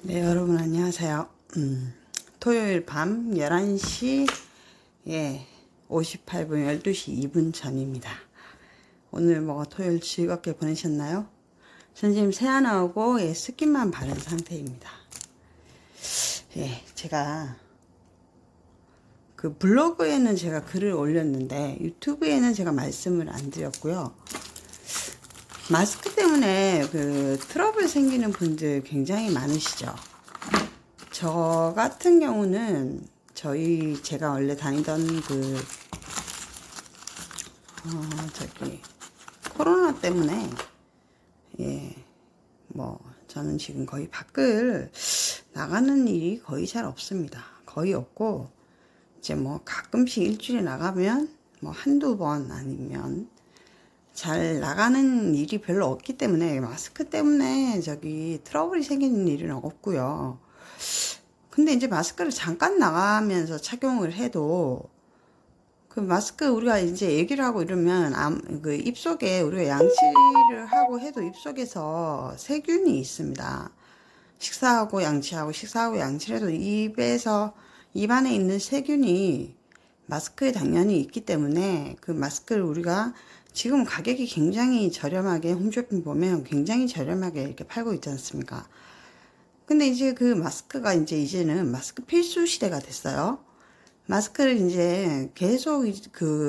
네, 여러분 안녕하세요. 토요일 밤 11시 58분 12시 2분 전입니다. 오늘 뭐 토요일 즐겁게 보내셨나요? 전 지금 세안하고 스킨만 바른 상태입니다. 제가 그 블로그에는 제가 글을 올렸는데 유튜브에는 제가 말씀을 안 드렸고요. 마스크 때문에 그 트러블 생기는 분들 굉장히 많으시죠. 저 같은 경우는 제가 원래 다니던 코로나 때문에 저는 지금 거의 밖을 나가는 일이 거의 잘 없습니다. 거의 없고 이제 뭐 가끔씩 일주일에 나가면 뭐 한두 번 아니면 잘 나가는 일이 별로 없기 때문에 마스크 때문에 트러블이 생기는 일은 없고요. 근데 이제 마스크를 잠깐 나가면서 착용을 해도 그 마스크 우리가 이제 얘기를 하고 이러면 그 입속에 우리가 양치를 하고 해도 입속에서 세균이 있습니다. 식사하고 양치를 해도 입 안에 있는 세균이 마스크에 당연히 있기 때문에 그 마스크를 우리가 지금 가격이 굉장히 저렴하게 홈쇼핑 보면 굉장히 저렴하게 이렇게 팔고 있지 않습니까? 근데 이제 그 마스크가 이제는 마스크 필수 시대가 됐어요. 마스크를 이제 계속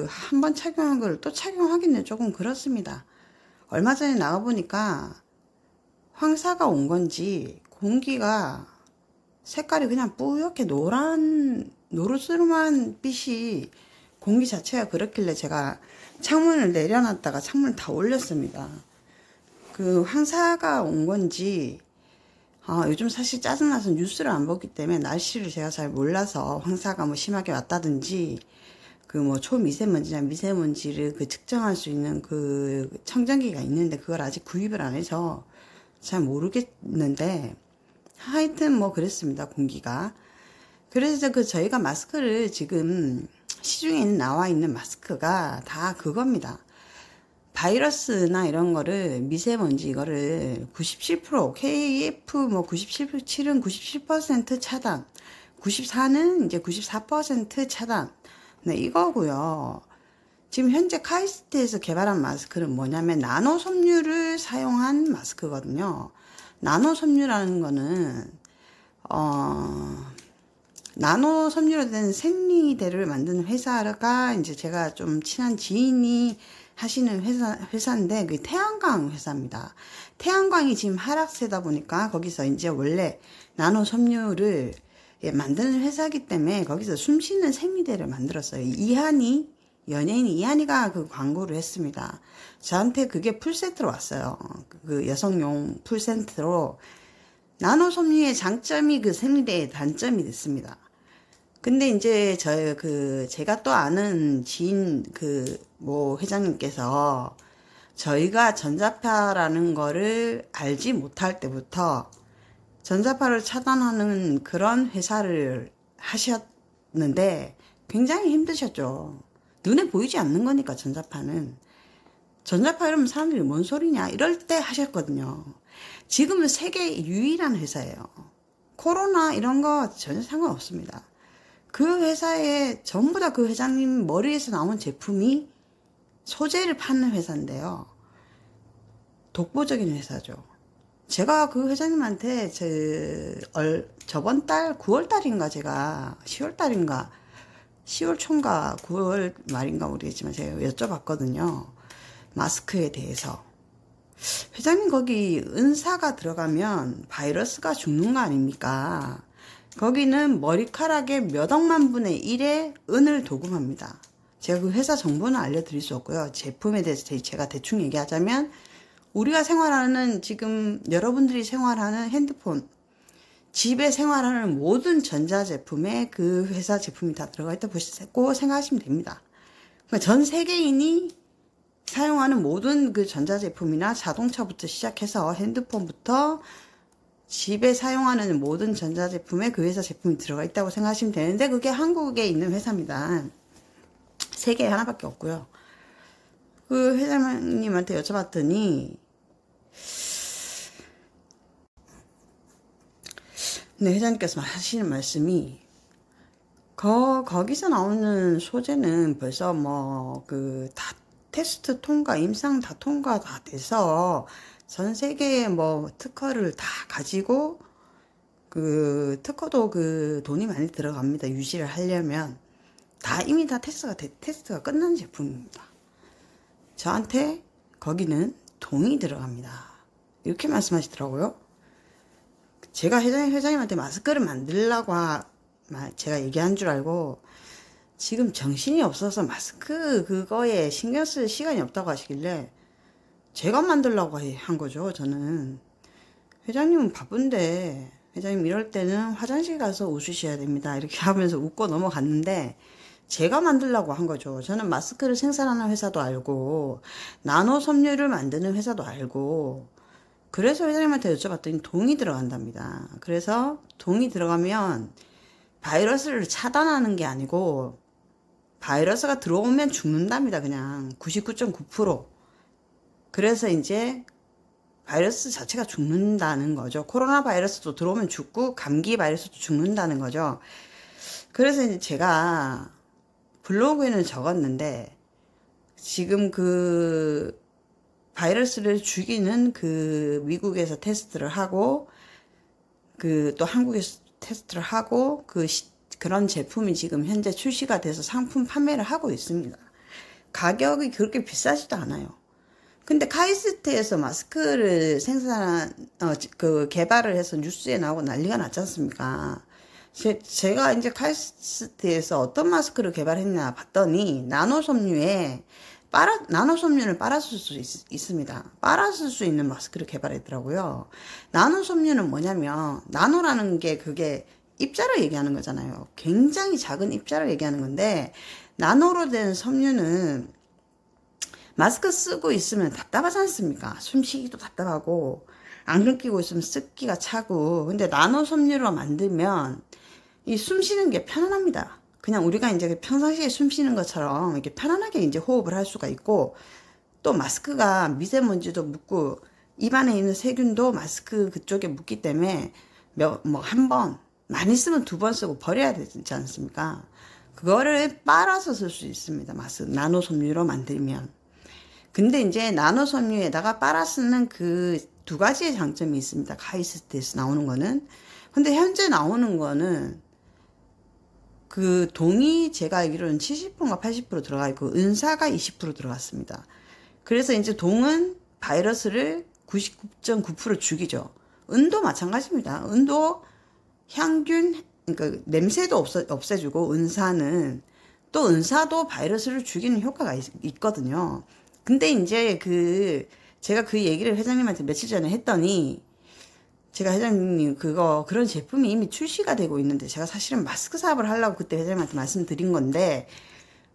한 번 착용한 걸 또 착용하기는 조금 그렇습니다. 얼마 전에 나가보니까 황사가 온 건지 공기가 색깔이 그냥 뿌옇게 노르스름한 빛이 공기 자체가 그렇길래 제가 창문을 내려놨다가 창문을 다 올렸습니다. 그 황사가 온 건지 요즘 사실 짜증나서 뉴스를 안 보기 때문에 날씨를 제가 잘 몰라서 황사가 뭐 심하게 왔다든지 그 뭐 초미세먼지나 미세먼지를 측정할 수 있는 그 청정기가 있는데 그걸 아직 구입을 안 해서 잘 모르겠는데 하여튼 뭐 그랬습니다. 공기가. 그래서 저희가 마스크를 지금 시중에 나와 있는 마스크가 다 그겁니다. 바이러스나 이런 거를 미세먼지 이거를 97% KF 뭐 97은 97% 차단, 94는 이제 94% 차단. 네, 이거고요. 지금 현재 카이스트에서 개발한 마스크는 뭐냐면 나노 섬유를 사용한 마스크거든요. 나노 섬유라는 거는 나노 섬유로 된 생리대를 만드는 회사가 이제 제가 좀 친한 지인이 하시는 회사인데 그 태양광 회사입니다. 태양광이 지금 하락세다 보니까 거기서 이제 원래 나노 섬유를 만드는 회사이기 때문에 거기서 숨쉬는 생리대를 만들었어요. 연예인 이한이가 그 광고를 했습니다. 저한테 그게 풀세트로 왔어요. 그 여성용 풀세트로 나노 섬유의 장점이 그 생리대의 단점이 됐습니다. 근데 이제 제가 또 아는 지인 회장님께서 저희가 전자파라는 거를 알지 못할 때부터 전자파를 차단하는 그런 회사를 하셨는데 굉장히 힘드셨죠. 눈에 보이지 않는 거니까 전자파는. 전자파 이러면 사람들이 뭔 소리냐 이럴 때 하셨거든요. 지금은 세계 유일한 회사예요. 코로나 이런 거 전혀 상관없습니다. 그 회사에 전부 다 그 회장님 머리에서 나온 제품이 소재를 파는 회사인데요. 독보적인 회사죠. 제가 그 회장님한테 저번 달 9월 달인가 제가 10월 달인가 10월 초인가 9월 말인가 모르겠지만 제가 여쭤봤거든요. 마스크에 대해서. 회장님 거기 은사가 들어가면 바이러스가 죽는 거 아닙니까? 거기는 머리카락의 몇 억만 분의 1의 은을 도금합니다. 제가 그 회사 정보는 알려드릴 수 없고요. 제품에 대해서 제가 대충 얘기하자면 우리가 생활하는 지금 여러분들이 생활하는 핸드폰, 집에 생활하는 모든 전자제품에 그 회사 제품이 다 들어가 있다고 생각하시면 됩니다. 그러니까 전 세계인이 사용하는 모든 그 전자제품이나 자동차부터 시작해서 핸드폰부터 집에 사용하는 모든 전자제품에 그 회사 제품이 들어가 있다고 생각하시면 되는데 그게 한국에 있는 회사입니다. 세계에 하나밖에 없고요. 그 회장님한테 여쭤봤더니 근데 회장님께서 하시는 말씀이, 거기서 나오는 소재는 벌써 다 테스트 통과, 임상 다 통과 다 돼서 전 세계에 특허를 다 가지고, 그 특허도 그 돈이 많이 들어갑니다. 유지를 하려면. 이미 다 테스트가 끝난 제품입니다. 저한테 거기는 동이 들어갑니다. 이렇게 말씀하시더라고요. 제가 회장님한테 마스크를 만들라고 제가 얘기한 줄 알고, 지금 정신이 없어서 마스크 그거에 신경 쓸 시간이 없다고 하시길래 제가 만들라고 한 거죠. 저는 회장님은 바쁜데, 회장님 이럴 때는 화장실 가서 웃으셔야 됩니다, 이렇게 하면서 웃고 넘어갔는데, 제가 만들라고 한 거죠. 저는 마스크를 생산하는 회사도 알고 나노 섬유를 만드는 회사도 알고, 그래서 회장님한테 여쭤봤더니 동이 들어간답니다. 그래서 동이 들어가면 바이러스를 차단하는 게 아니고 바이러스가 들어오면 죽는답니다. 그냥 99.9%. 그래서 이제 바이러스 자체가 죽는다는 거죠. 코로나 바이러스도 들어오면 죽고 감기 바이러스도 죽는다는 거죠. 그래서 이제 제가 블로그에는 적었는데, 지금 그 바이러스를 죽이는 그 미국에서 테스트를 하고, 그 또 한국에서 테스트를 하고, 그런 제품이 지금 현재 출시가 돼서 상품 판매를 하고 있습니다. 가격이 그렇게 비싸지도 않아요. 근데 카이스트에서 마스크를 개발을 해서 뉴스에 나오고 난리가 났지 않습니까? 제가 이제 카이스트에서 어떤 마스크를 개발했나 봤더니, 나노 섬유를 빨았을 수 있습니다. 빨았을 수 있는 마스크를 개발했더라고요. 나노 섬유는 뭐냐면, 나노라는 게 그게 입자를 얘기하는 거잖아요. 굉장히 작은 입자를 얘기하는 건데, 나노로 된 섬유는 마스크 쓰고 있으면 답답하지 않습니까? 숨쉬기도 답답하고, 안경 끼고 있으면 습기가 차고. 근데 나노 섬유로 만들면 이 숨쉬는 게 편안합니다. 그냥 우리가 이제 평상시에 숨쉬는 것처럼 이렇게 편안하게 이제 호흡을 할 수가 있고, 또 마스크가 미세먼지도 묻고 입안에 있는 세균도 마스크 그쪽에 묻기 때문에 한 번, 많이 쓰면 2번 쓰고 버려야 되지 않습니까? 그거를 빨아서 쓸 수 있습니다. 마스크 나노 섬유로 만들면. 근데 이제 나노 섬유에다가 빨아 쓰는 그 2가지의 장점이 있습니다. 카이스트에서 나오는 거는. 근데 현재 나오는 거는 그 동이 제가 알기로는 70%인가 80% 들어가 있고 은사가 20% 들어갔습니다. 그래서 이제 동은 바이러스를 99.9% 죽이죠. 은도 마찬가지입니다. 은도 향균, 그러니까 냄새도 없애주고, 은사는 또 은사도 바이러스를 죽이는 효과가 있거든요. 근데 이제 제가 그 얘기를 회장님한테 며칠 전에 했더니, 제가 회장님 그런 제품이 이미 출시가 되고 있는데, 제가 사실은 마스크 사업을 하려고 그때 회장님한테 말씀드린 건데,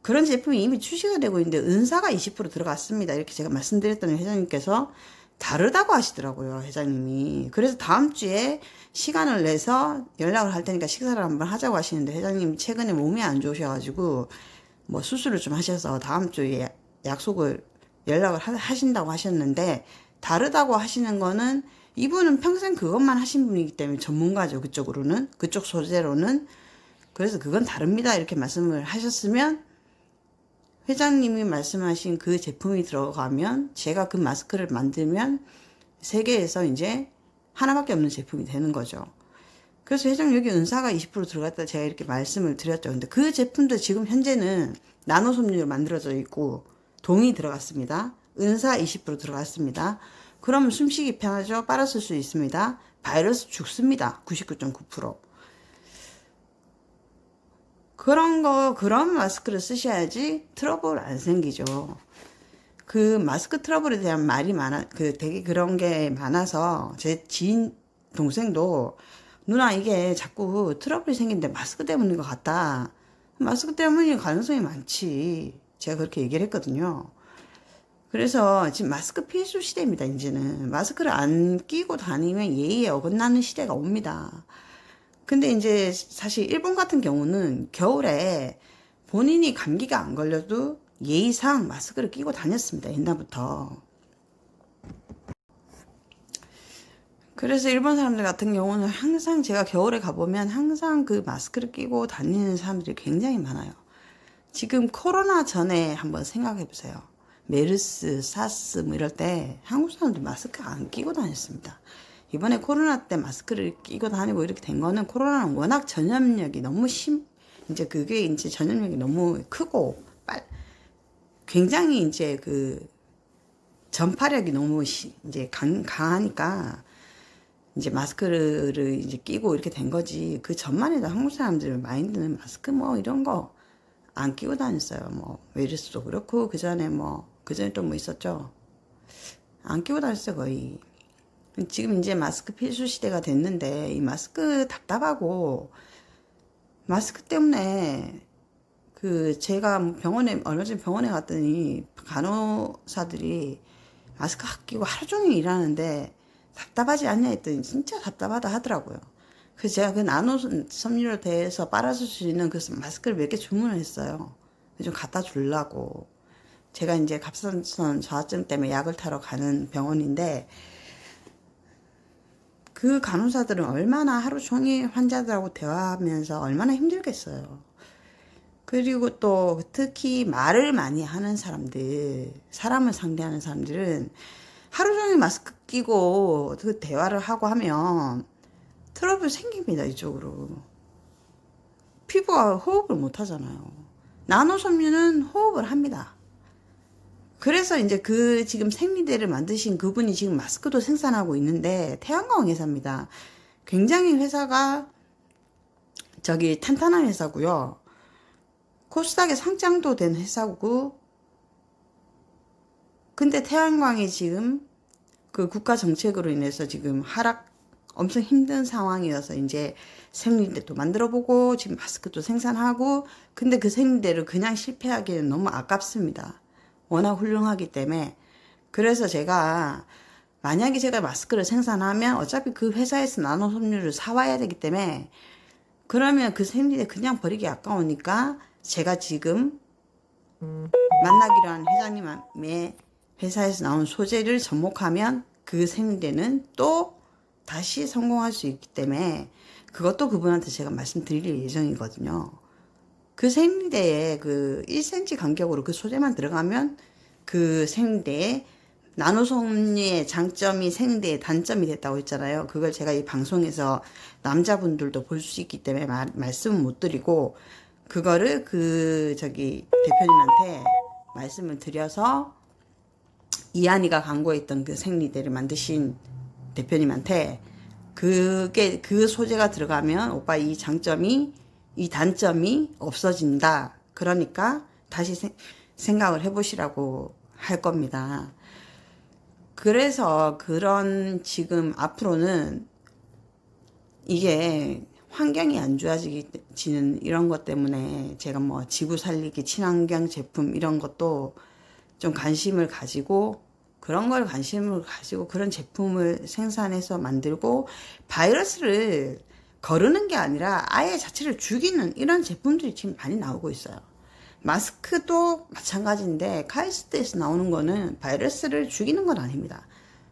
그런 제품이 이미 출시가 되고 있는데 은사가 20% 들어갔습니다, 이렇게 제가 말씀드렸더니 회장님께서 다르다고 하시더라고요, 회장님이. 그래서 다음 주에 시간을 내서 연락을 할 테니까 식사를 한번 하자고 하시는데, 회장님이 최근에 몸이 안 좋으셔가지고 수술을 좀 하셔서 다음 주에 연락을 하신다고 하셨는데, 다르다고 하시는 거는 이분은 평생 그것만 하신 분이기 때문에 전문가죠. 그쪽 소재로는. 그래서 그건 다릅니다, 이렇게 말씀을 하셨으면, 회장님이 말씀하신 그 제품이 들어가면, 제가 그 마스크를 만들면 세계에서 이제 하나밖에 없는 제품이 되는 거죠. 그래서 회장님 여기 은사가 20% 들어갔다 제가 이렇게 말씀을 드렸죠. 근데 그 제품도 지금 현재는 나노 섬유로 만들어져 있고 동이 들어갔습니다. 은사 20% 들어갔습니다. 그러면 숨쉬기 편하죠. 빨았을 수 있습니다. 바이러스 죽습니다. 99.9%. 그런 마스크를 쓰셔야지 트러블 안 생기죠. 그 마스크 트러블에 대한 말이 되게 그런 게 많아서, 제 지인 동생도 누나 이게 자꾸 트러블이 생긴데 마스크 때문인 것 같다. 마스크 때문일 가능성이 많지. 제가 그렇게 얘기를 했거든요. 그래서 지금 마스크 필수 시대입니다, 이제는. 마스크를 안 끼고 다니면 예의에 어긋나는 시대가 옵니다. 근데 이제 사실 일본 같은 경우는 겨울에 본인이 감기가 안 걸려도 예의상 마스크를 끼고 다녔습니다, 옛날부터. 그래서 일본 사람들 같은 경우는 항상 제가 겨울에 가보면 항상 그 마스크를 끼고 다니는 사람들이 굉장히 많아요. 지금 코로나 전에 한번 생각해 보세요. 메르스, 사스 뭐 이럴 때 한국 사람들 마스크 안 끼고 다녔습니다. 이번에 코로나 때 마스크를 끼고 다니고 이렇게 된 거는 코로나는 워낙 전염력이 너무 이제 그게 이제 전염력이 너무 크고 굉장히 이제 그 전파력이 너무 이제 강하니까 이제 마스크를 이제 끼고 이렇게 된 거지. 그 전만 해도 한국 사람들 마인드는 마스크 뭐 이런 거 안 끼고 다녔어요. 뭐 메르스도 그렇고 그 전에 또 뭐 있었죠. 안 끼고 다녔어요 거의. 지금 이제 마스크 필수 시대가 됐는데 이 마스크 답답하고 마스크 때문에 그 제가 얼마 전에 병원에 갔더니 간호사들이 마스크 끼고 하루 종일 일하는데 답답하지 않냐 했더니 진짜 답답하다 하더라고요. 그래서 제가 그 나노 섬유로 대해서 빨아줄 수 있는 그 마스크를 몇 개 주문을 했어요. 좀 갖다 주려고. 제가 이제 갑상선 저하증 때문에 약을 타러 가는 병원인데 그 간호사들은 얼마나 하루 종일 환자들하고 대화하면서 얼마나 힘들겠어요. 그리고 또 특히 말을 많이 하는 사람들, 사람을 상대하는 사람들은 하루 종일 마스크 끼고 그 대화를 하고 하면 트러블 생깁니다, 이쪽으로. 피부가 호흡을 못 하잖아요. 나노 섬유는 호흡을 합니다. 그래서 이제 그 지금 생리대를 만드신 그분이 지금 마스크도 생산하고 있는데 태양광 회사입니다. 굉장히 회사가 탄탄한 회사고요. 코스닥에 상장도 된 회사고, 근데 태양광이 지금 그 국가 정책으로 인해서 지금 엄청 힘든 상황이어서 이제 생리대도 만들어보고 지금 마스크도 생산하고, 근데 그 생리대를 그냥 실패하기는 너무 아깝습니다. 워낙 훌륭하기 때문에. 그래서 만약에 제가 마스크를 생산하면 어차피 그 회사에서 나노 섬유를 사와야 되기 때문에, 그러면 그 생리대 그냥 버리기 아까우니까 제가 지금 만나기로 한 회장님의 회사에서 나온 소재를 접목하면 그 생리대는 또 다시 성공할 수 있기 때문에 그것도 그분한테 제가 말씀드릴 예정이거든요. 그 생리대에 그 1cm 간격으로 그 소재만 들어가면 그 생리대에 나노섬유의 장점이 생리대의 단점이 됐다고 했잖아요. 그걸 제가 이 방송에서 남자분들도 볼 수 있기 때문에 말씀은 못 드리고, 그거를 대표님한테 말씀을 드려서 이한이가 광고했던 그 생리대를 만드신 대표님한테 그 소재가 들어가면 오빠 이 단점이 없어진다. 그러니까 다시 생각을 해보시라고 할 겁니다. 그래서 지금 앞으로는 이게 환경이 안 좋아지는 이런 것 때문에 제가 지구 살리기 친환경 제품 이런 것도 좀 관심을 가지고 그런 제품을 생산해서 만들고, 바이러스를 거르는 게 아니라 아예 자체를 죽이는 이런 제품들이 지금 많이 나오고 있어요. 마스크도 마찬가지인데 카이스트에서 나오는 거는 바이러스를 죽이는 건 아닙니다.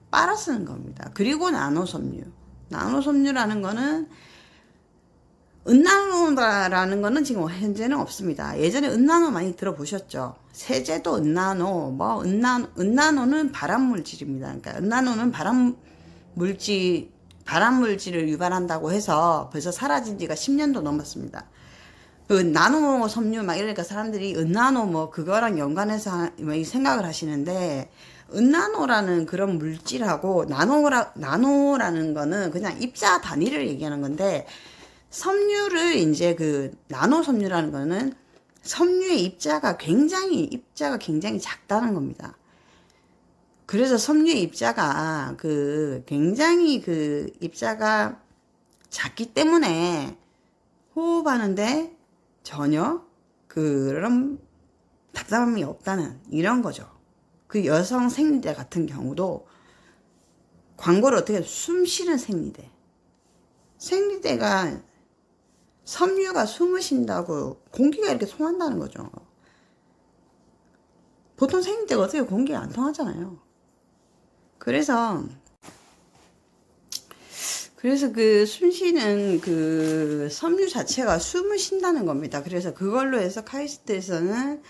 빨아 쓰는 겁니다. 그리고 나노섬유라는 거는 은나노라는 거는 지금 현재는 없습니다. 예전에 은나노 많이 들어보셨죠? 세제도 은나노, 은나노는 발암물질입니다. 그러니까 은나노는 발암물질을 유발한다고 해서 벌써 사라진 지가 10년도 넘었습니다. 그 나노 섬유 이러니까 사람들이 은나노 그거랑 연관해서 생각을 하시는데, 은나노라는 그런 물질하고 나노라는 거는 그냥 입자 단위를 얘기하는 건데, 섬유를 이제 나노 섬유라는 거는 섬유의 입자가 굉장히 작다는 겁니다. 그래서 섬유의 입자가 굉장히 입자가 작기 때문에 호흡하는데 전혀 그런 답답함이 없다는 이런 거죠. 그 여성 생리대 같은 경우도 광고를 어떻게 숨 쉬는 생리대가 섬유가 숨을 쉰다고 공기가 이렇게 통한다는 거죠. 보통 생리대가 어떻게 공기가 안 통하잖아요. 그래서 그래서 그 숨 쉬는 그 섬유 자체가 숨을 쉰다는 겁니다. 그래서 그걸로 해서 카이스트에서는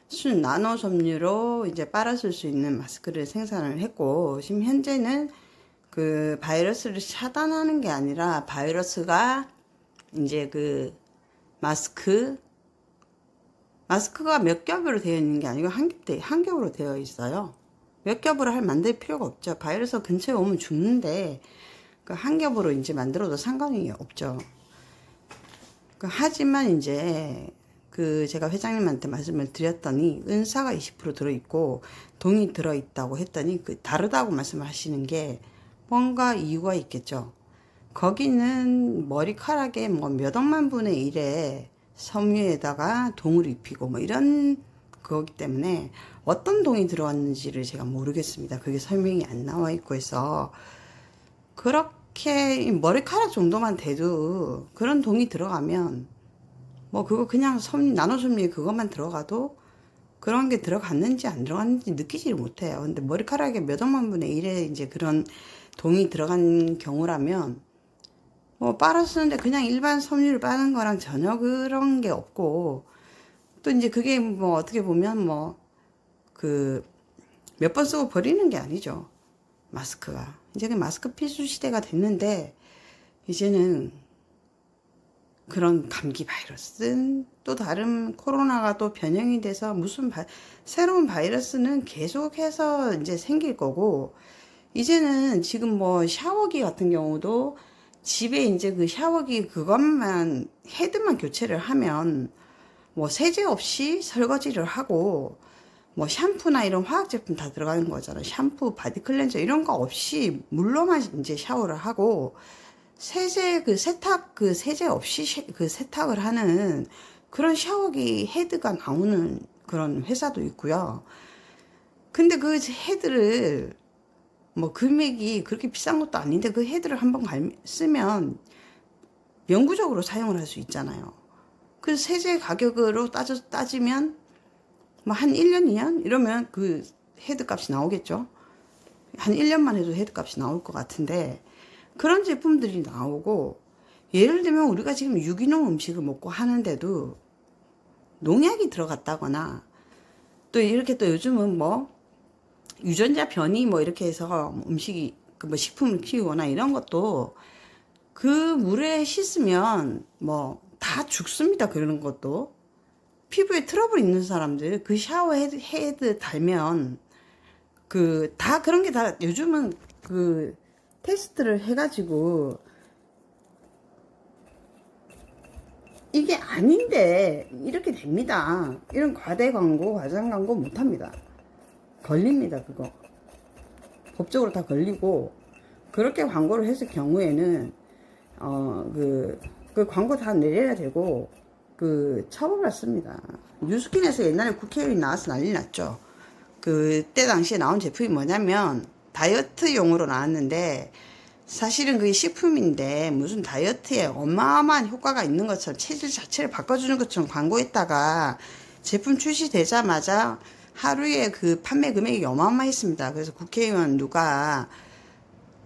순 나노 섬유로 이제 빨아쓸 수 있는 마스크를 생산을 했고, 지금 현재는 그 바이러스를 차단하는 게 아니라 바이러스가 이제 그 마스크가 몇 겹으로 되어 있는 게 아니고 한 겹으로 되어 있어요. 몇 겹으로 만들 필요가 없죠. 바이러스 근처에 오면 죽는데 그 한 겹으로 이제 만들어도 상관이 없죠. 하지만 이제 그 제가 회장님한테 말씀을 드렸더니 은사가 20% 들어있고 동이 들어있다고 했더니 그 다르다고 말씀을 하시는 게 뭔가 이유가 있겠죠. 거기는 머리카락에 뭐 몇 억만 분의 1의 섬유에다가 동을 입히고 뭐 이런 거기 때문에 어떤 동이 들어갔는지를 제가 모르겠습니다. 그게 설명이 안 나와 있고 해서 그렇게 머리카락 정도만 돼도 그런 동이 들어가면 뭐 그거 그냥 나노 섬유 그것만 들어가도 그런 게 들어갔는지 안 들어갔는지 느끼지를 못해요. 근데 머리카락에 몇 억만 분의 1의 이제 그런 동이 들어간 경우라면 뭐 빨아 쓰는데 그냥 일반 섬유를 빠는 거랑 전혀 그런 게 없고, 또 이제 그게 뭐 어떻게 보면 뭐 그 몇 번 쓰고 버리는 게 아니죠. 마스크가 이제 그 마스크 필수 시대가 됐는데, 이제는 그런 감기 바이러스 또 다른 코로나가 또 변형이 돼서 무슨 새로운 바이러스는 계속해서 이제 생길 거고, 이제는 지금 뭐 샤워기 같은 경우도 집에 이제 그 샤워기 그것만 헤드만 교체를 하면 뭐 세제 없이 설거지를 하고, 뭐 샴푸나 이런 화학 제품 다 들어가는 거잖아요. 샴푸, 바디 클렌저 이런 거 없이 물로만 이제 샤워를 하고, 세제 세제 없이 그 세탁을 하는 그런 샤워기 헤드가 나오는 그런 회사도 있고요. 근데 그 헤드를 뭐 금액이 그렇게 비싼 것도 아닌데 그 헤드를 한번 쓰면 영구적으로 사용을 할 수 있잖아요. 그 세제 가격으로 따지면 뭐 한 1년, 2년 이러면 그 헤드 값이 나오겠죠. 한 1년만 해도 헤드 값이 나올 것 같은데, 그런 제품들이 나오고, 예를 들면 우리가 지금 유기농 음식을 먹고 하는데도 농약이 들어갔다거나, 또 이렇게 또 요즘은 뭐 유전자 변이 뭐 이렇게 해서 음식이 뭐 식품을 키우거나 이런 것도 그 물에 씻으면 뭐 다 죽습니다. 그런 것도 피부에 트러블 있는 사람들 그 샤워 헤드 달면 그 다 그런 게 다 요즘은 그 테스트를 해가지고 이게 아닌데 이렇게 됩니다. 이런 과대 광고, 과장 광고 못합니다. 걸립니다. 그거 법적으로 다 걸리고, 그렇게 광고를 했을 경우에는 그 광고 다 내려야 되고 그 처벌받습니다. 뉴스킨에서 옛날에 국회의원이 나와서 난리 났죠. 그때 당시에 나온 제품이 뭐냐면 다이어트용으로 나왔는데, 사실은 그게 식품인데 무슨 다이어트에 어마어마한 효과가 있는 것처럼 체질 자체를 바꿔주는 것처럼 광고했다가 제품 출시되자마자 하루에 그 판매 금액이 어마어마했습니다. 그래서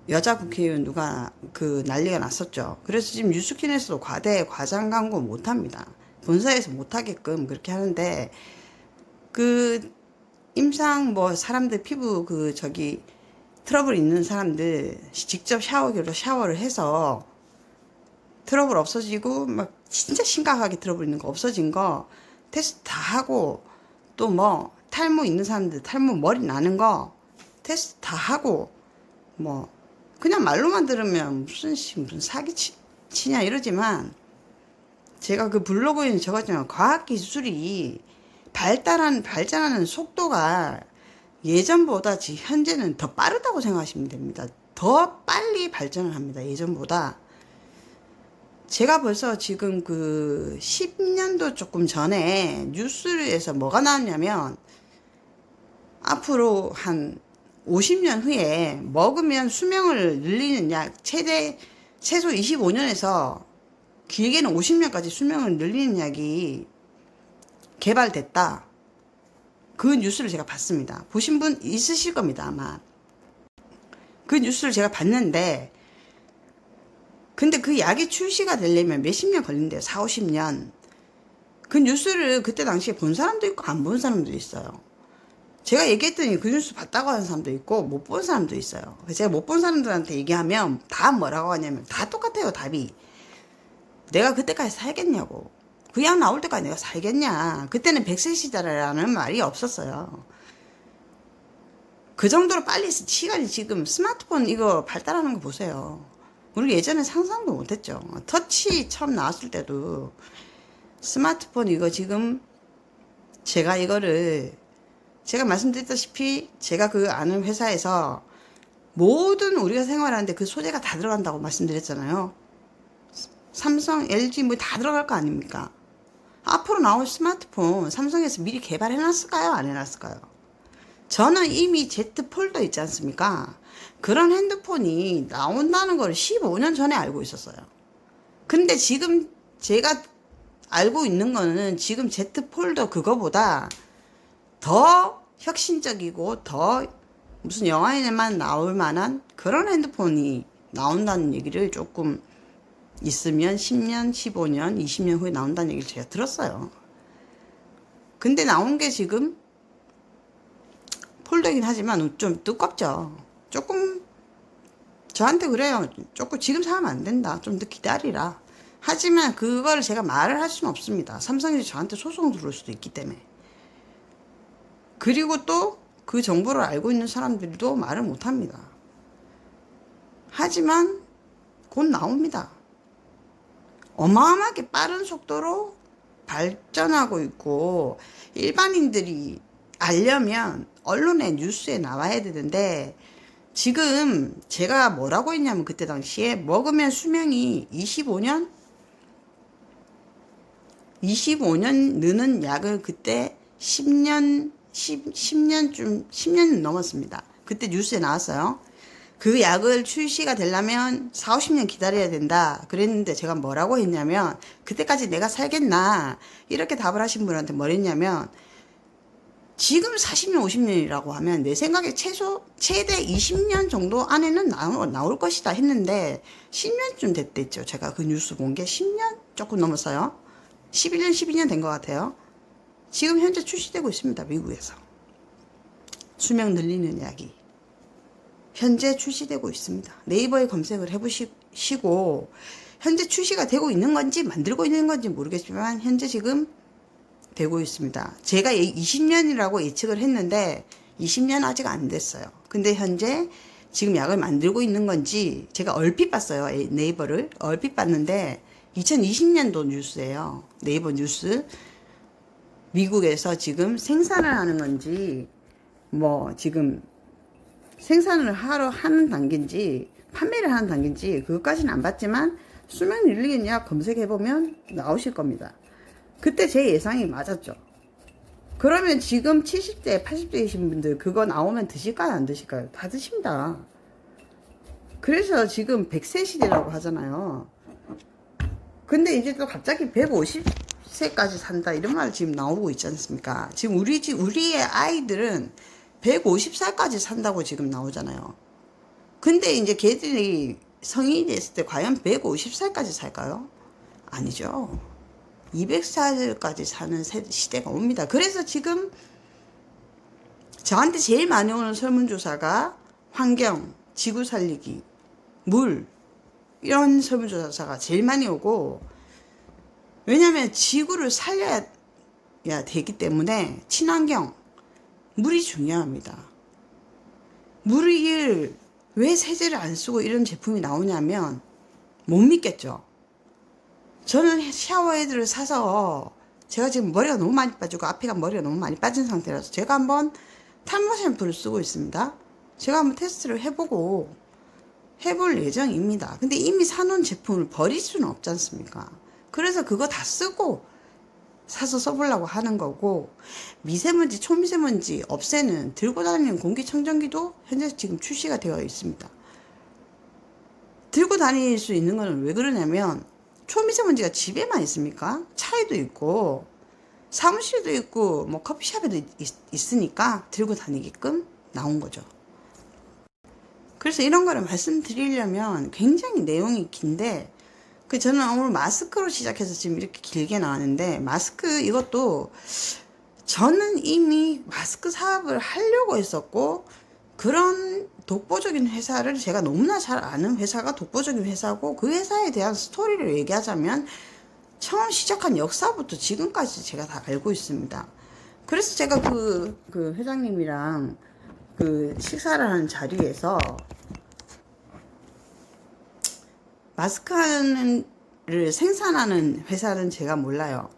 여자 국회의원 누가 그 난리가 났었죠. 그래서 지금 뉴스킨에서도 과장 광고 못합니다. 본사에서 못하게끔 그렇게 하는데, 그 임상 뭐 사람들 피부 트러블 있는 사람들 직접 샤워기로 샤워를 해서 트러블 없어지고, 막 진짜 심각하게 트러블 있는 거 없어진 거 테스트 다 하고, 또 뭐 탈모 있는 사람들 탈모 머리 나는 거 테스트 다 하고, 뭐 그냥 말로만 들으면 무슨 사기치냐 이러지만, 제가 그 블로그에 적었지만 과학기술이 발전하는 속도가 예전보다 현재는 더 빠르다고 생각하시면 됩니다. 더 빨리 발전을 합니다. 예전보다. 제가 벌써 지금 그 10년도 조금 전에 뉴스에서 뭐가 나왔냐면, 앞으로 한 50년 후에 먹으면 수명을 늘리는 약 최소 25년에서 길게는 50년까지 수명을 늘리는 약이 개발됐다. 그 뉴스를 제가 봤습니다. 보신 분 있으실 겁니다, 아마. 그 뉴스를 제가 봤는데, 근데 그 약이 출시가 되려면 몇십 년 걸린대요. 4, 50년. 그 뉴스를 그때 당시에 본 사람도 있고 안 본 사람도 있어요. 제가 얘기했더니 그 뉴스 봤다고 하는 사람도 있고 못 본 사람도 있어요. 제가 못 본 사람들한테 얘기하면 다 뭐라고 하냐면 다 똑같아요. 답이. 내가 그때까지 살겠냐고. 그 약 나올 때까지 내가 살겠냐. 그때는 100세 시대라는 말이 없었어요. 그 정도로 빨리 시간이 지금 스마트폰 이거 발달하는 거 보세요. 우리 예전에 상상도 못했죠. 터치 처음 나왔을 때도 스마트폰 이거 지금 제가 이거를 제가 말씀드렸다시피 제가 그 아는 회사에서 모든 우리가 생활하는데 그 소재가 다 들어간다고 말씀드렸잖아요. 삼성, LG 뭐 다 들어갈 거 아닙니까? 앞으로 나올 스마트폰 삼성에서 미리 개발해 놨을까요? 안 해놨을까요? 저는 이미 Z 폴더 있지 않습니까? 그런 핸드폰이 나온다는 걸 15년 전에 알고 있었어요. 근데 지금 제가 알고 있는 거는 지금 Z 폴더 그거보다 더 혁신적이고 더 무슨 영화에만 나올 만한 그런 핸드폰이 나온다는 얘기를 조금 있으면 10년, 15년, 20년 후에 나온다는 얘기를 제가 들었어요. 근데 나온 게 지금 폴더긴 하지만 좀 두껍죠. 조금 저한테 그래요. 조금 지금 사면 안 된다. 좀 더 기다리라. 하지만 그걸 제가 말을 할 수는 없습니다. 삼성에서 저한테 소송 들어올 수도 있기 때문에. 그리고 또 그 정보를 알고 있는 사람들도 말을 못합니다. 하지만 곧 나옵니다. 어마어마하게 빠른 속도로 발전하고 있고 일반인들이 알려면 언론에 뉴스에 나와야 되는데 지금 제가 뭐라고 했냐면 그때 당시에 먹으면 수명이 25년 느는 약을 그때 10년 넘었습니다. 그때 뉴스에 나왔어요. 그 약을 출시가 되려면 4, 50년 기다려야 된다. 그랬는데 제가 뭐라고 했냐면 그때까지 내가 살겠나 이렇게 답을 하신 분한테 뭐 했냐면 지금 40년, 50년이라고 하면 내 생각에 최대 20년 정도 안에는 나올 것이다 했는데 10년쯤 됐댔죠. 제가 그 뉴스 본 게 10년 조금 넘었어요. 11년, 12년 된 것 같아요. 지금 현재 출시되고 있습니다. 미국에서. 수명 늘리는 약이. 현재 출시되고 있습니다. 네이버에 검색을 해보시고 현재 출시가 되고 있는 건지 만들고 있는 건지 모르겠지만 현재 지금 되고 있습니다. 제가 20년이라고 예측을 했는데 20년 아직 안 됐어요. 근데 현재 지금 약을 만들고 있는 건지 제가 얼핏 봤어요. 네이버를 얼핏 봤는데 2020년도 뉴스예요. 네이버 뉴스. 미국에서 지금 생산을 하는 건지 뭐 지금 생산을 하는 단계인지 판매를 하는 단계인지 그것까지는 안 봤지만 수명 늘리는 약 검색해보면 나오실 겁니다. 그때 제 예상이 맞았죠. 그러면 지금 70대 80대이신 분들 그거 나오면 드실까요 안 드실까요? 다 드십니다. 그래서 지금 100세 시대라고 하잖아요. 근데 이제 또 갑자기 150세까지 산다 이런 말 지금 나오고 있지 않습니까? 지금 우리의 아이들은 150살까지 산다고 지금 나오잖아요. 근데 이제 걔들이 성인이 됐을 때 과연 150살까지 살까요? 아니죠. 200살까지 사는 시대가 옵니다. 그래서 지금 저한테 제일 많이 오는 설문조사가 환경, 지구 살리기, 물 이런 설문조사가 제일 많이 오고 왜냐하면 지구를 살려야 되기 때문에 친환경, 물이 중요합니다. 물을 왜 세제를 안 쓰고 이런 제품이 나오냐면 못 믿겠죠. 저는 샤워헤드를 사서 제가 지금 머리가 너무 많이 빠지고 앞에가 머리가 너무 많이 빠진 상태라서 제가 한번 탈모 샴푸를 쓰고 있습니다. 제가 한번 테스트를 해볼 예정입니다. 근데 이미 사놓은 제품을 버릴 수는 없지 않습니까? 그래서 그거 다 쓰고 사서 써보려고 하는 거고 미세먼지, 초미세먼지 없애는 들고 다니는 공기청정기도 현재 지금 출시가 되어 있습니다. 들고 다닐 수 있는 거는 왜 그러냐면 초미세먼지가 집에만 있습니까? 차에도 있고 사무실도 있고 뭐 커피숍에도 있으니까 들고 다니게끔 나온 거죠. 그래서 이런 거를 말씀드리려면 굉장히 내용이 긴데 저는 오늘 마스크로 시작해서 지금 이렇게 길게 나왔는데, 마스크 이것도 저는 이미 마스크 사업을 하려고 했었고, 그런 독보적인 회사를 제가 너무나 잘 아는 회사가 독보적인 회사고, 그 회사에 대한 스토리를 얘기하자면 처음 시작한 역사부터 지금까지 제가 다 알고 있습니다. 그래서 제가 그 회장님이랑 그 식사를 하는 자리에서 마스크를 생산하는 회사는 제가 몰라요.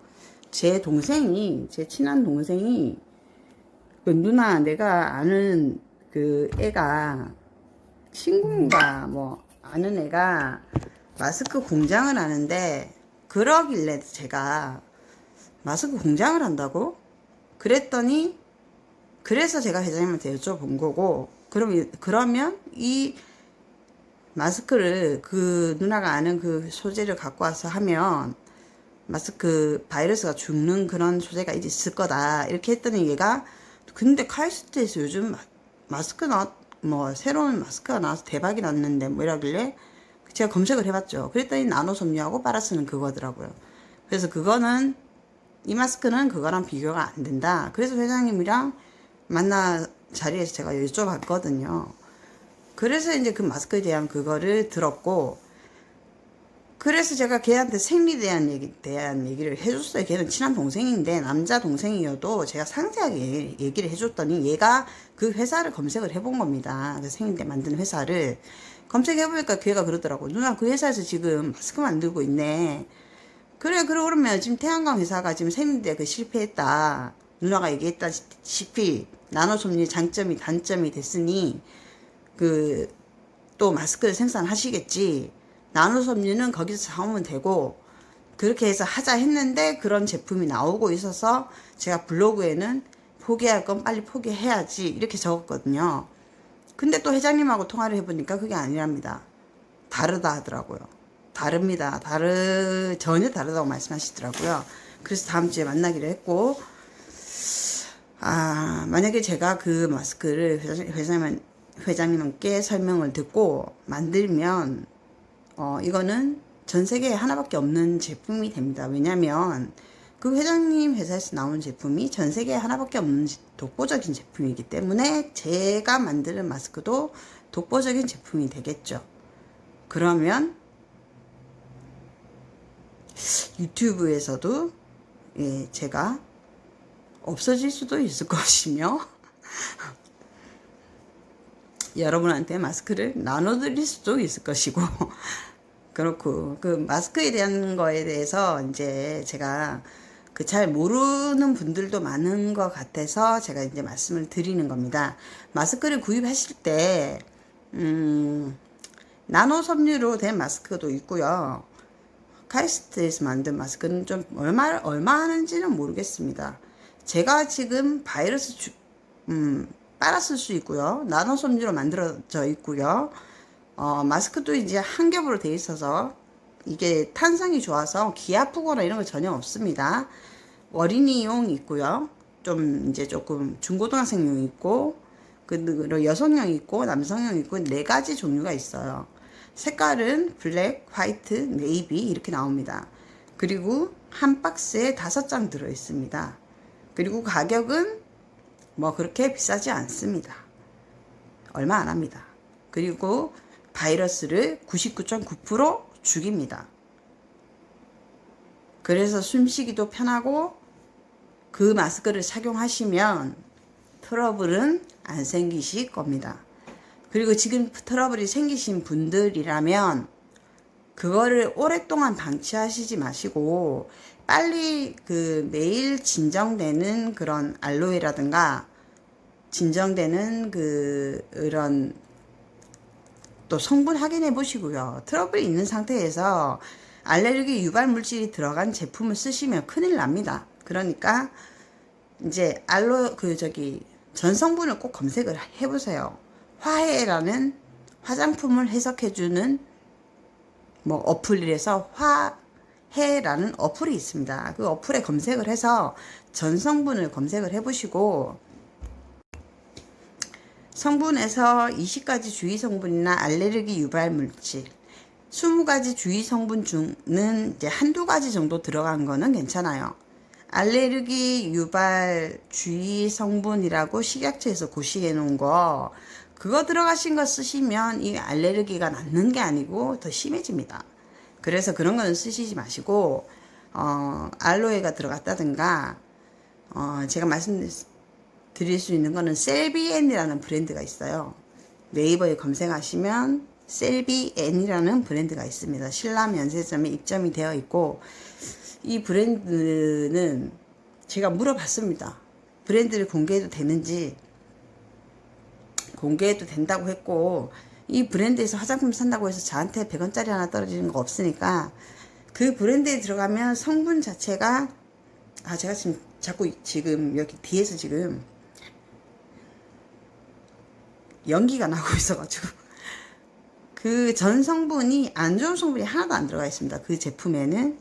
제 친한 동생이, 그 누나, 내가 아는 그 애가, 친구인가, 뭐, 아는 애가 마스크 공장을 하는데, 그러길래 제가 마스크 공장을 한다고? 그랬더니, 그래서 제가 회장님한테 여쭤본 거고, 그러면 이 마스크를 그 누나가 아는 그 소재를 갖고 와서 하면 마스크 바이러스가 죽는 그런 소재가 있을 거다 이렇게 했더니 얘가 근데 카이스트에서 요즘 마스크 뭐 새로운 마스크가 나와서 대박이 났는데 뭐 이러길래 제가 검색을 해봤죠. 그랬더니 나노섬유하고 파라스는 그거더라고요. 그래서 이 마스크는 그거랑 비교가 안 된다. 그래서 회장님이랑 만나 자리에서 제가 여쭤봤거든요. 그래서 이제 그 마스크에 대한 그거를 들었고, 그래서 제가 걔한테 생리에 대한 얘기를 해줬어요. 걔는 친한 동생인데, 남자 동생이어도 제가 상세하게 얘기를 해줬더니, 얘가 그 회사를 검색을 해본 겁니다. 그 생리대 만드는 회사를. 검색해보니까 걔가 그러더라고. 누나, 그 회사에서 지금 마스크 만들고 있네. 그러면 지금 태양광 회사가 지금 생리대 실패했다. 누나가 얘기했다시피, 나노섬유의 장점이 단점이 됐으니, 또 마스크를 생산하시겠지. 나노섬유는 거기서 사오면 되고, 그렇게 해서 하자 했는데 그런 제품이 나오고 있어서 제가 블로그에는 포기할 건 빨리 포기해야지 이렇게 적었거든요. 근데 또 회장님하고 통화를 해보니까 그게 아니랍니다. 다르다 하더라고요. 다릅니다. 전혀 다르다고 말씀하시더라고요. 그래서 다음 주에 만나기로 했고, 만약에 제가 그 마스크를 회장님께 설명을 듣고 만들면 이거는 전 세계에 하나밖에 없는 제품이 됩니다. 왜냐면 그 회장님 회사에서 나온 제품이 전 세계에 하나밖에 없는 독보적인 제품이기 때문에 제가 만드는 마스크도 독보적인 제품이 되겠죠. 그러면 유튜브에서도 제가 없어질 수도 있을 것이며 여러분한테 마스크를 나눠드릴 수도 있을 것이고 그렇고 그 마스크에 대한 거에 대해서 이제 제가 잘 모르는 분들도 많은 것 같아서 제가 이제 말씀을 드리는 겁니다. 마스크를 구입하실 때 나노 섬유로 된 마스크도 있고요. 카이스트에서 만든 마스크는 좀 얼마 하는지는 모르겠습니다. 제가 지금 바이러스 빨았을 수 있고요. 나노 섬유로 만들어져 있고요. 마스크도 이제 한 겹으로 돼 있어서 이게 탄성이 좋아서 귀 아프거나 이런 거 전혀 없습니다. 어린이용 있고요. 좀 이제 조금 중고등학생용 있고, 그리고 여성용 있고, 남성용 있고, 4가지 종류가 있어요. 색깔은 블랙, 화이트, 네이비 이렇게 나옵니다. 그리고 한 박스에 5장 들어 있습니다. 그리고 가격은 뭐 그렇게 비싸지 않습니다. 얼마 안 합니다. 그리고 바이러스를 99.9% 죽입니다. 그래서 숨쉬기도 편하고 그 마스크를 착용하시면 트러블은 안 생기실 겁니다. 그리고 지금 트러블이 생기신 분들이라면 그거를 오랫동안 방치하시지 마시고 빨리 매일 진정되는 그런 알로에라든가 진정되는 그런 또 성분 확인해 보시고요. 트러블이 있는 상태에서 알레르기 유발 물질이 들어간 제품을 쓰시면 큰일 납니다. 그러니까 이제 전 성분을 꼭 검색을 해 보세요. 화해라는 화장품을 해석해 주는 뭐 어플에서 화해라는 어플이 있습니다. 그 어플에 검색을 해서 전 성분을 검색을 해 보시고 성분에서 20가지 주의 성분이나 알레르기 유발 물질 20가지 주의 성분 중은 이제 한두 가지 정도 들어간 거는 괜찮아요. 알레르기 유발 주의 성분이라고 식약처에서 고시해 놓은 거, 그거 들어가신 거 쓰시면 이 알레르기가 낫는 게 아니고 더 심해집니다. 그래서 그런 거는 쓰시지 마시고, 알로에가 들어갔다든가, 제가 말씀드릴 수 있는 거는 셀비엔이라는 브랜드가 있어요. 네이버에 검색하시면 셀비엔이라는 브랜드가 있습니다. 신라 면세점에 입점이 되어 있고, 이 브랜드는 제가 물어봤습니다. 브랜드를 공개해도 되는지. 공개해도 된다고 했고, 이 브랜드에서 화장품 산다고 해서 저한테 100원짜리 하나 떨어지는 거 없으니까, 그 브랜드에 들어가면 성분 자체가, 제가 지금 자꾸 지금 여기 뒤에서 지금 연기가 나고 있어가지고 그 전 성분이 안 좋은 성분이 하나도 안 들어가 있습니다. 그 제품에는.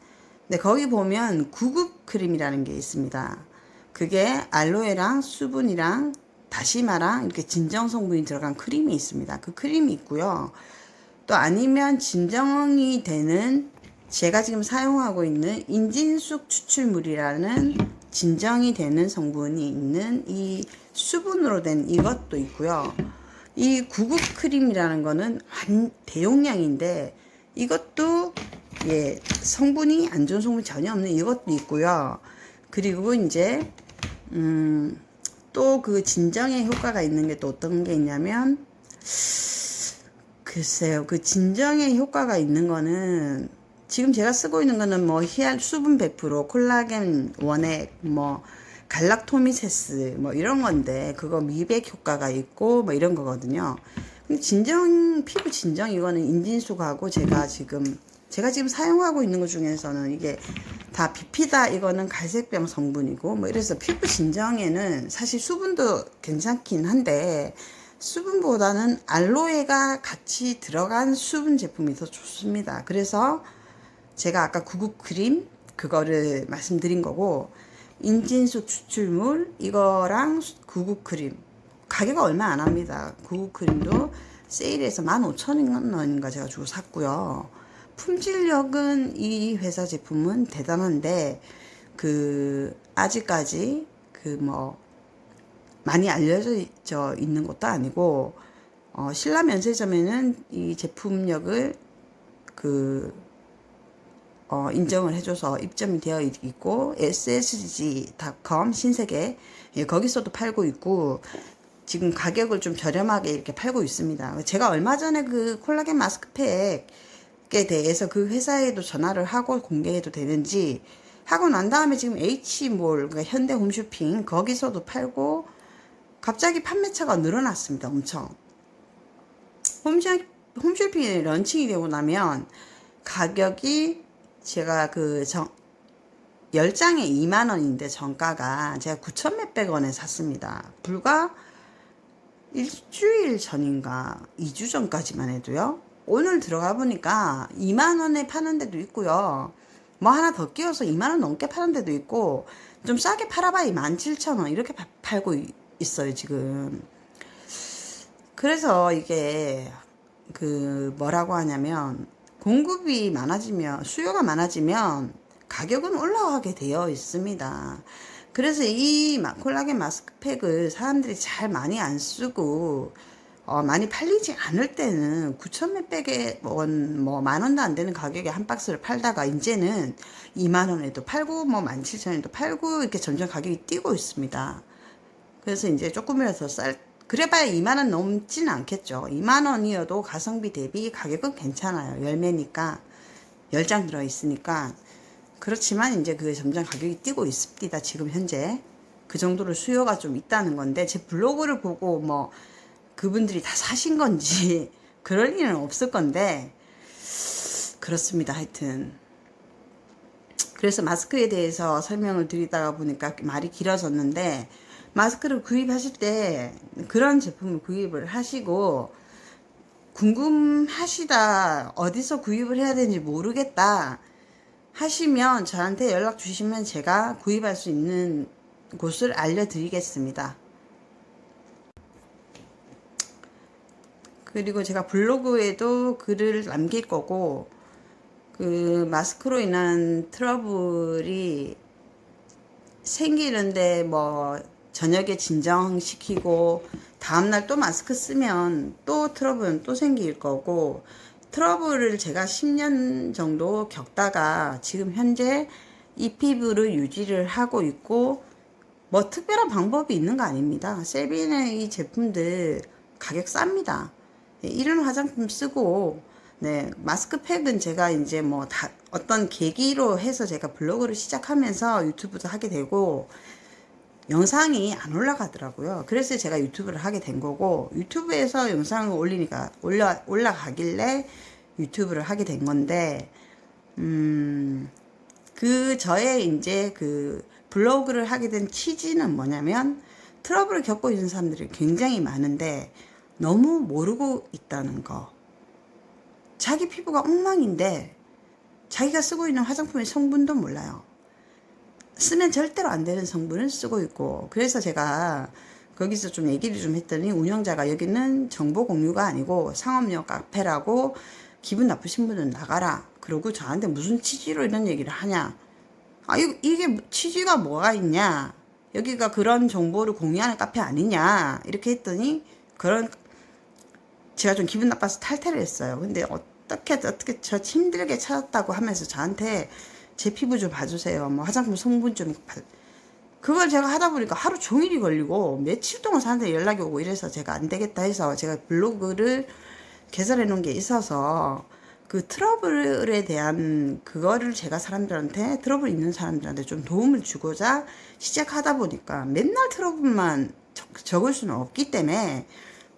근데 거기 보면 구급 크림이라는 게 있습니다. 그게 알로에랑 수분이랑 다시마랑 이렇게 진정 성분이 들어간 크림이 있습니다. 그 크림이 있고요. 또 아니면 진정이 되는, 제가 지금 사용하고 있는 인진숙 추출물이라는 진정이 되는 성분이 있는 이 수분으로 된 이것도 있고요. 이 구급 크림이라는 거는 대용량인데 이것도 성분이 안 좋은 성분이 전혀 없는 이것도 있고요. 그리고 이제 또 그 진정에 효과가 있는 게 또 어떤 게 있냐면, 글쎄요, 그 진정에 효과가 있는 거는 지금 제가 쓰고 있는 거는 뭐 히알 수분 100%, 콜라겐 원액, 뭐 갈락토미세스 뭐 이런 건데, 그거 미백 효과가 있고 뭐 이런 거거든요. 근데 피부 진정 이거는 인진수하고 제가 지금 사용하고 있는 것 중에서는 이게 다 비피다, 이거는 갈색병 성분이고 뭐 이래서 피부 진정에는 사실 수분도 괜찮긴 한데, 수분보다는 알로에가 같이 들어간 수분 제품이 더 좋습니다. 그래서 제가 아까 구급 크림 그거를 말씀드린 거고, 인진수 추출물 이거랑 구급 크림 가격이 얼마 안 합니다. 구급 크림도 세일해서 15,000원인가 제가 주고 샀고요. 품질력은 이 회사 제품은 대단한데, 아직까지 많이 알려져 있는 것도 아니고, 신라 면세점에는 이 제품력을 인정을 해줘서 입점이 되어 있고, ssg.com 신세계, 거기서도 팔고 있고, 지금 가격을 좀 저렴하게 이렇게 팔고 있습니다. 제가 얼마 전에 그 콜라겐 마스크팩에 대해서 그 회사에도 전화를 하고 공개해도 되는지 하고 난 다음에 지금 H몰, 그러니까 현대 홈쇼핑 거기서도 팔고, 갑자기 판매차가 늘어났습니다. 엄청. 홈쇼핑이 런칭이 되고 나면 가격이, 제가 10장에 2만원인데 정가가 제가 9천 몇백 원에 샀습니다. 불과 일주일 전인가 2주 전까지만 해도요. 오늘 들어가 보니까 2만원에 파는 데도 있고요. 뭐 하나 더 끼워서 2만원 넘게 파는 데도 있고, 좀 싸게 팔아봐야 17,000원 이렇게 팔고 있어요 지금. 그래서 이게 뭐라고 하냐면, 공급이 많아지면, 수요가 많아지면 가격은 올라가게 되어 있습니다. 그래서 이 콜라겐 마스크팩을 사람들이 잘 많이 안 쓰고 많이 팔리지 않을 때는 9천 몇백에 원, 뭐 만원도 안 되는 가격에 한 박스를 팔다가 이제는 2만원에도 팔고 뭐 17,000원에도 팔고 이렇게 점점 가격이 뛰고 있습니다. 그래서 이제 조금이라도 그래봐야 2만원 넘지는 않겠죠. 2만원이어도 가성비 대비 가격은 괜찮아요. 열매니까 10장 들어있으니까. 그렇지만 이제 점점 가격이 뛰고 있습니다. 지금 현재 그 정도로 수요가 좀 있다는 건데, 제 블로그를 보고 뭐 그분들이 다 사신 건지 그럴 일은 없을 건데, 그렇습니다. 하여튼 그래서 마스크에 대해서 설명을 드리다가 보니까 말이 길어졌는데, 마스크를 구입하실 때 그런 제품을 구입을 하시고, 궁금하시다, 어디서 구입을 해야 되는지 모르겠다 하시면 저한테 연락 주시면 제가 구입할 수 있는 곳을 알려드리겠습니다. 그리고 제가 블로그에도 글을 남길 거고, 그 마스크로 인한 트러블이 생기는데 뭐 저녁에 진정시키고 다음날 또 마스크 쓰면 또 트러블은 또 생길 거고, 트러블을 제가 10년 정도 겪다가 지금 현재 이 피부를 유지를 하고 있고, 뭐 특별한 방법이 있는 거 아닙니다. 셀빈의 이 제품들 가격 쌉니다. 이런 화장품 쓰고, 네, 마스크팩은 제가 이제 뭐 다 어떤 계기로 해서 제가 블로그를 시작하면서 유튜브도 하게 되고, 영상이 안 올라가더라고요. 그래서 제가 유튜브를 하게 된 거고, 유튜브에서 영상을 올리니까 올라가길래 유튜브를 하게 된 건데, 그 저의 이제 그 블로그를 하게 된 취지는 뭐냐면, 트러블을 겪고 있는 사람들이 굉장히 많은데 너무 모르고 있다는 거. 자기 피부가 엉망인데 자기가 쓰고 있는 화장품의 성분도 몰라요. 쓰면 절대로 안 되는 성분을 쓰고 있고, 그래서 제가 거기서 좀 얘기를 좀 했더니 운영자가 여기는 정보 공유가 아니고 상업용 카페라고, 기분 나쁘신 분은 나가라. 그러고 저한테 무슨 취지로 이런 얘기를 하냐. 아, 이게 취지가 뭐가 있냐. 여기가 그런 정보를 공유하는 카페 아니냐. 이렇게 했더니, 제가 좀 기분 나빠서 탈퇴를 했어요. 근데 어떻게 저 힘들게 찾았다고 하면서 저한테 제 피부 좀 봐주세요. 뭐 화장품 성분 좀 그걸 제가 하다 보니까 하루 종일이 걸리고 며칠 동안 저한테 연락이 오고 이래서 제가 안 되겠다 해서 제가 블로그를 개설해 놓은 게 있어서, 그 트러블에 대한 그거를 제가 사람들한테, 트러블 있는 사람들한테 좀 도움을 주고자 시작하다 보니까 맨날 트러블만 적을 수는 없기 때문에,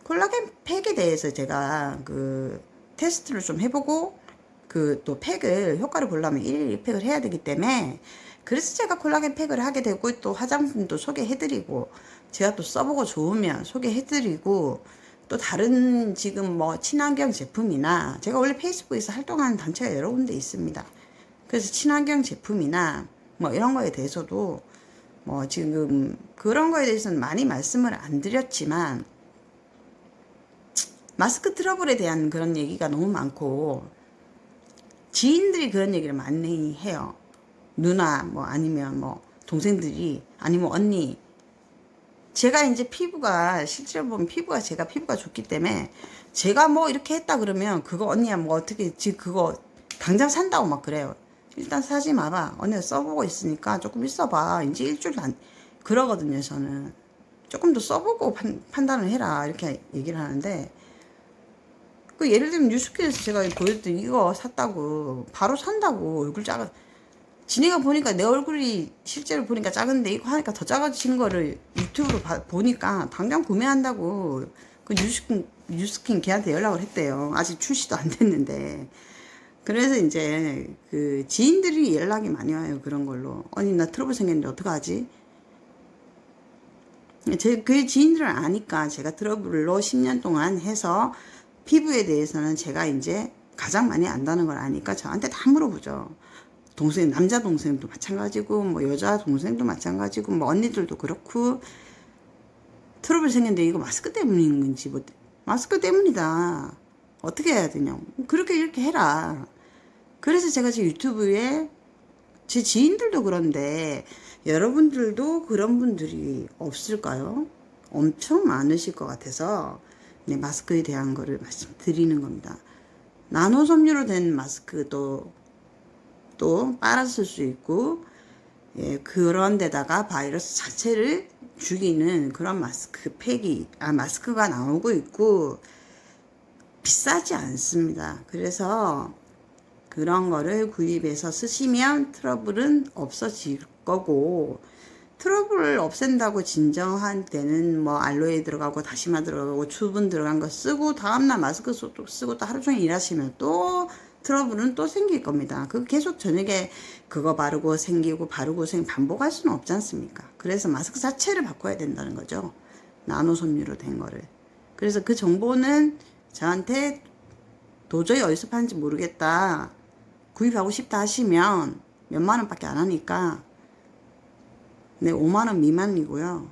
콜라겐 팩에 대해서 제가 그 테스트를 좀 해보고, 그 또 팩을 효과를 보려면 1일 1팩을 해야 되기 때문에, 그래서 제가 콜라겐 팩을 하게 되고, 또 화장품도 소개해드리고, 제가 또 써보고 좋으면 소개해드리고, 또 다른 지금 뭐 친환경 제품이나, 제가 원래 페이스북에서 활동하는 단체가 여러 군데 있습니다. 그래서 친환경 제품이나 뭐 이런 거에 대해서도 뭐 지금 그런 거에 대해서는 많이 말씀을 안 드렸지만, 마스크 트러블에 대한 그런 얘기가 너무 많고, 지인들이 그런 얘기를 많이 해요. 누나, 뭐 아니면 뭐 동생들이, 아니면 언니. 제가 이제 피부가, 실제로 보면 제가 피부가 좋기 때문에, 제가 뭐 이렇게 했다 그러면, 그거 언니야 뭐 어떻게, 지금 그거 당장 산다고 막 그래요. 일단 사지 마봐. 언니가 써보고 있으니까 조금 있어봐. 이제 일주일 그러거든요, 저는. 조금 더 써보고 판단을 해라. 이렇게 얘기를 하는데, 그 예를 들면 뉴스키에서 제가 보여줬더니 이거 샀다고, 바로 산다고, 얼굴 작아. 지네가 보니까 내 얼굴이 실제로 보니까 작은데 이거 하니까 더 작아진 거를 유튜브로 보니까 당장 구매한다고, 그 뉴스킨 걔한테 연락을 했대요. 아직 출시도 안 됐는데. 그래서 이제 그 지인들이 연락이 많이 와요. 그런 걸로. 아니, 나 트러블 생겼는데 어떡하지? 그 지인들을 아니까 제가 트러블로 10년 동안 해서, 피부에 대해서는 제가 이제 가장 많이 안다는 걸 아니까 저한테 다 물어보죠. 남자 동생도 마찬가지고, 뭐 여자 동생도 마찬가지고, 뭐 언니들도 그렇고, 트러블 생겼는데 이거 마스크 때문인 건지, 뭐, 마스크 때문이다. 어떻게 해야 되냐. 그렇게 이렇게 해라. 그래서 제가 지금 유튜브에, 제 지인들도 그런데, 여러분들도 그런 분들이 없을까요? 엄청 많으실 것 같아서, 네, 마스크에 대한 거를 말씀드리는 겁니다. 나노 섬유로 된 마스크도 또 빨았을 수 있고, 예, 그런 데다가 바이러스 자체를 죽이는 그런 마스크가 나오고 있고, 비싸지 않습니다. 그래서 그런 거를 구입해서 쓰시면 트러블은 없어질 거고, 트러블을 없앤다고 진정한 때는 뭐 알로에 들어가고 다시마 들어가고 수분 들어간 거 쓰고, 다음날 마스크 쓰고 또 하루 종일 일하시면 또 트러블은 또 생길 겁니다. 그 계속 저녁에 그거 바르고 생기고 반복할 수는 없지 않습니까? 그래서 마스크 자체를 바꿔야 된다는 거죠. 나노 섬유로 된 거를. 그래서 그 정보는 저한테 도저히 어디서 파는지 모르겠다, 구입하고 싶다 하시면 몇만 원밖에 안 하니까, 네, 5만 원 미만이고요.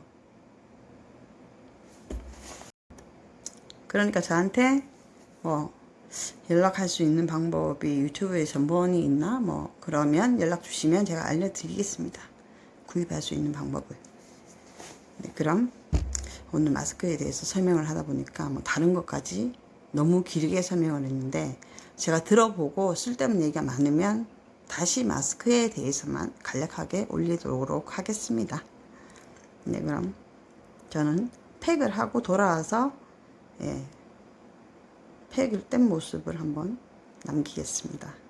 그러니까 저한테 뭐 연락할 수 있는 방법이 유튜브에 전번이 있나 뭐 그러면 연락 주시면 제가 알려드리겠습니다. 구입할 수 있는 방법을. 네, 그럼 오늘 마스크에 대해서 설명을 하다 보니까 뭐 다른 것까지 너무 길게 설명을 했는데 제가 들어보고 쓸데없는 얘기가 많으면 다시 마스크에 대해서만 간략하게 올리도록 하겠습니다. 네, 그럼 저는 팩을 하고 돌아와서 팩을 뗀 모습을 한번 남기겠습니다.